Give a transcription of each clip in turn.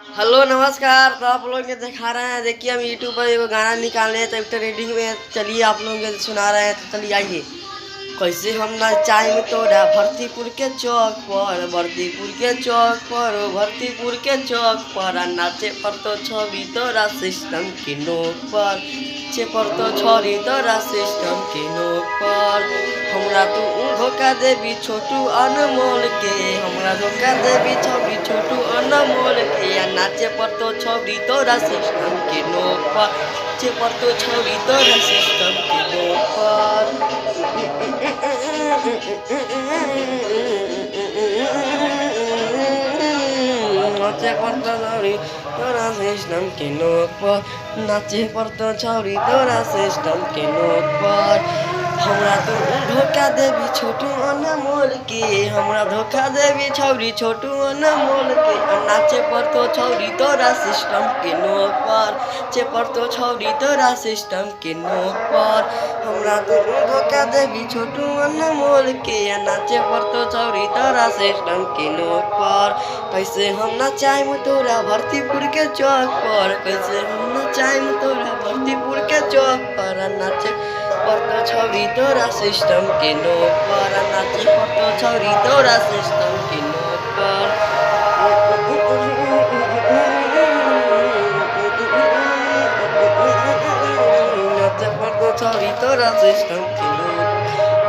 Hello नमस्कार। तो आप लोग ये दिखा रहे हैं, देखिए हम यूट्यूब पर एक गाना निकाले हैं तो एक रेडिंग में चलिए आप लोगों के सुना रहे हैं। तो चलिए आइए। कैसे हम ना चाय में तोड़ा भरतीपुर के चौक पर, भरतीपुर के चौक पर, भरतीपुर के चौक पर नाचे पर तो छवि तोरा सिस्टम की नोक पर, चे पर तो छोरी तोरा सिस्टम की नोक पर। हमरा तू धोखा देवी छोटू अनमोल के, हमरा धोखा देवी छवि छोटू अनमोल के या नाचे पर तो छवि तोरा सिस्टम की नोक पर, चे पर तो छवि तोरा सिस्टम की नोक पर। नाचे पर्दा छौरी तोरा सिस्टम के नोक पर, नाचे पर्दा छौरी तोरा सिस्टम के नोक पर। हमरा तो धोखा देवी छोटू अनमोल के, हमरा धोखा देवी छौरी छोटू अनमोल के नाचे पर तो छौरी तोरा सिस्टम के नोक पर, चे पर तो छौरी तोरा सिस्टम के नोक पर। हमरा तो धोखा देवी छोटू अनमोल के नाचे पर तो छौरी तोरा सिस्टम के नोक पर। कैसे हम नचाएम तोरा भरतीपुर के चौक पर, कैसे हम नचाएम तोरा भरतीपुर के चौक पर नाचे पर तो छौरी तोरा सिस्टम के नोक पर, नाचे पर तो छौरी तोरा सिस्टम के नोक पर। नाचे पर तो छौरी तोरा सिस्टम के नोक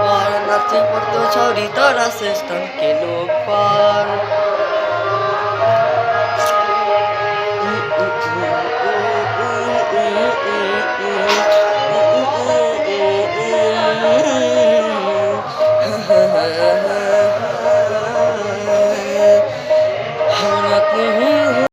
पर, नाचे पर तो छौरी तोरा सिस्टम के नोक पर।